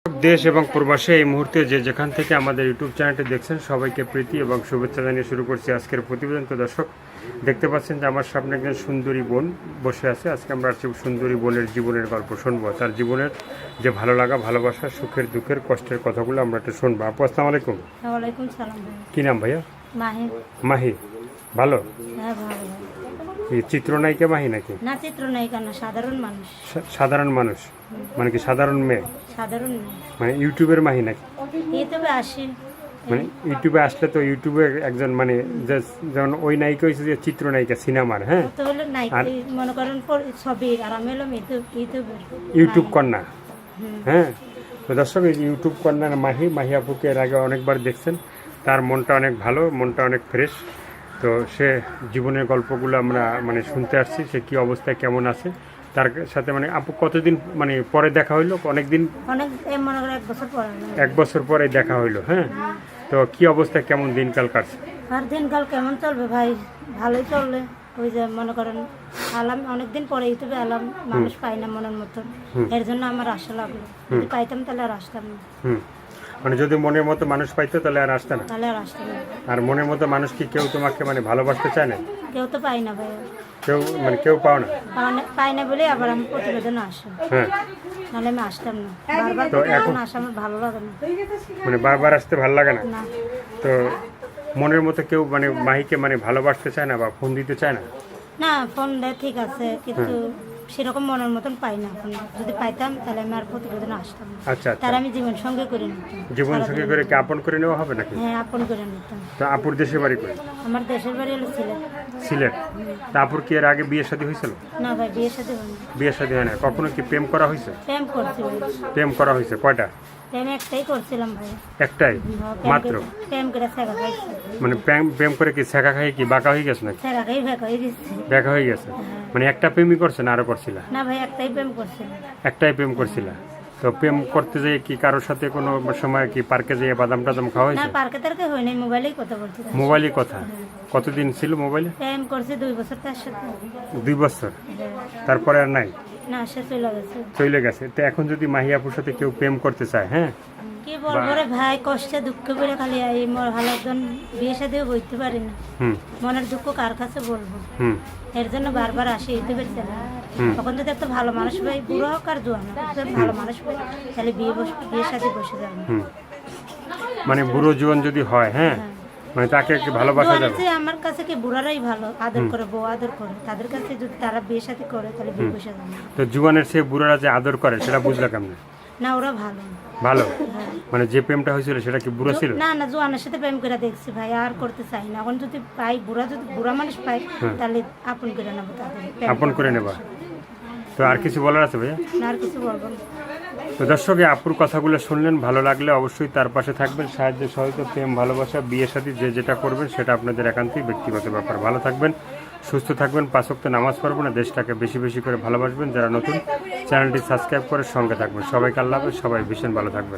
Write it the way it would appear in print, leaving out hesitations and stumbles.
দেশ এবং প্রবাসে এই মুহূর্তে যে যেখান থেকে আমাদের ইউটিউব চ্যানেলটি দেখছেন সবাইকে প্রীতি এবং শুভেচ্ছা জানিয়ে শুরু করছি আজকের প্রতিবেদন। তো দর্শক দেখতে পাচ্ছেন যে আমার সামনে একজন সুন্দরী বোন বসে আছে। আজকে আমরা সুন্দরী বোনের জীবনের গল্প শুনবো, তার জীবনের যে ভালো লাগা, ভালোবাসা, সুখের দুঃখের, কষ্টের কথাগুলো আমরা একটু শুনবো। আপু আসসালামু আলাইকুম। ওয়ালাইকুম সালাম ভাই। কি নাম ভাইয়া? মাহি। মাহি, ভালো? হ্যাঁ ভালো। এই চিত্রনায়িকা মাহি নাকি? না চিত্রনায়িকা না, সাধারণ মানুষ। সাধারণ মানুষ মানে কি সাধারণ মেয়ে? সাধারণ মেয়ে। মানে ইউটিউবের মাহি নাকি? ইউটিউবে আসি। মানে ইউটিউবে আসলে তো ইউটিউবে একজন মানে যেমন ওই নায়িকা হয়েছে যে চিত্রনায়িকা সিনেমার, হ্যাঁ, তো হলো নায়িকা মনে করেন ছবি, আর আমি হলাম ইউটিউব কন্যা। হ্যাঁ, তো দর্শক এই ইউটিউব কন্যার মাহি আপুকে এর আগে অনেকবার দেখছেন। তার মনটা অনেক ভালো, মনটা অনেক ফ্রেশ। তো সে জীবনের গল্পগুলো আমরা মানে শুনতে আসছি, সে কি অবস্থায় কেমন আছে তার সাথে। মানে আপু কতদিন মানে পরে দেখা হইলো? অনেকদিন, অনেক মনে করেন 1 বছর পরে। 1 বছর পরে দেখা হইলো। হ্যাঁ, তো কি অবস্থায় কেমন দিনকাল কাটছে? আর দিনকাল কেমন চলবে ভাই? ভালোই চলবে। ওই যে মনে করেন আলাম অনেকদিন পরে ইউটিউবে আলাম, মানুষ পাই না মনের মতন, এর জন্য আমার আশা লাগলো। যদি পাইতাম তাহলে আর আসতাম না। মানে যদি মনের মতো মানুষ পাইতো তাহলে আর আসতে না। তাহলে আর আসতাম না। আর মনের মতো মানুষ কি কেউ তোমাকে মানে ভালোবাসতে চায় না? কেউ তো পাই না ভাই। কেউ পাও না? পাই না বলে আবার আমি প্রতিবেদনে আসি। হ্যাঁ, নাহলে আমি আসতাম না। বারবার তো এখন আসা আমার ভালো লাগে না। মানে বারবার আসতে ভালো লাগে না? না। তো মনের মতো কেউ মানে মাহিকে মানে ভালোবাসতে চায় না বা ফোন দিতে চায় না? না, ফোন দেয় ঠিক আছে, কিন্তু সেরকম মনের মতন পাই না। এখন যদি পাইতাম তাহলে আমি আর প্রতিবেদনে আসতাম না। আচ্ছা, তার আমি জীবন সঙ্গে করে নিতাম। জীবন সঙ্গী করে কি আপন করে নেওয়া হবে নাকি? হ্যাঁ, আপন করে নিতাম। তো আপুর দেশের বাড়ি করে? আমার দেশের বাড়ি হলো সিলেট। সিলেট। তা আপুর কি এর আগে বিয়ে শাদী হয়েছিল? না ভাই, বিয়ের সাথে হয়নি। বিয়ে শাদী হয় না। কখনো কি প্রেম করা হয়েছে? প্রেম করছি ভাই। প্রেম করা হয়েছে কয়টা? প্রেম একটাই করছিলাম ভাই। একটাই মাত্র? প্রেম করে ছেঁকা খাইছি। মানে প্রেম করে কি ছেঁকা খাই কি বাঁকা হয়ে গেছে নাকি? ছেঁকা খাই ভেকা হয়ে গেছি। দেখা হয়ে গেছে? মানে একটা প্রেমই করছে না আরো করছিলা? না ভাই, একটাই প্রেম করছিলাম। একটাই প্রেম করছিলা। তো প্রেম করতে যেয়ে কি কারোর সাথে কোনো সময় কি পার্কে যেয়ে বাদাম টাদাম খাওয়া না, হয়েছে? পার্কে টার্কে হয়নি, মোবাইলেই কথা বলছি। মোবাইলই কথা? কতদিন ছিল মোবাইলে? প্রেম করছি 2 বছর তার সাথে। 2 বছর? তারপরে আর নাই? না, সে চলে গেছে। চলে গেছে। তো এখন যদি মাহি আপুর সাথে কেউ প্রেম করতে চায়, হ্যাঁ, কি বলবো রে ভাই, কষ্টে দুঃখ করে খালি এই ভালো একজন বিয়ে সাথেও বইতে পারি না। মনের দুঃখ কার কাছে বলবো? এর জন্য বারবার আসি ইউটিউবের চ্যানেল। তখন যদি একটা ভালো মানুষ পাই, বুড়ো হোক আর জোয়ান হোক, ভালো মানুষ পাই, তাহলে বিয়ে সাথে বসে যাবে। মানে বুড়ো জীবন যদি হয়, হ্যাঁ, মানে তাকে একটু ভালোবাসা যাবে। আমার কাছে কি বুড়ারাই ভালো, আদর করে, বউ আদর করে। তাদের কাছে যদি তারা বিয়ে সাথে করে তাহলে বিয়ে বসে যাবে। তো জীবনের সে বুড়ারা যে আদর করে সেটা বুঝলা কেমন? না, ওরা ভালো। ভালো? মানে যে প্রেমটা হয়েছিল সেটা কি বুড়ো ছিল? না না, জোয়ানের সাথে প্রেম করে দেখছি ভাই, আর করতে চাই না। এখন যদি পাই যদি বুড়া মানুষ পাই, তাহলে আপন করে নেবো তাদের। আপন করে নেবা? তো আর কিছু বলার আছে ভাইয়া? না, আর কিছু বলবো না। তো দর্শক আপুর কথাগুলো শুনলেন, ভালো লাগলে অবশ্যই তার পাশে থাকবেন, সাহায্য সহায়তা, প্রেম, ভালোবাসা, বিয়ে সাথী যে যেটা করবেন সেটা আপনাদের একান্তই ব্যক্তিগত ব্যাপার। ভালো থাকবেন, সুস্থ থাকবেন, 5 ওয়াক্ত নামাজ পড়বেন, দেশটাকে বেশি বেশি করে ভালোবাসবেন। যারা নতুন চ্যানেলটি সাবস্ক্রাইব করে সঙ্গে থাকবেন। সবাইকে আল্লাহ হাফেজ, সবাই ভীষণ ভালো থাকবেন।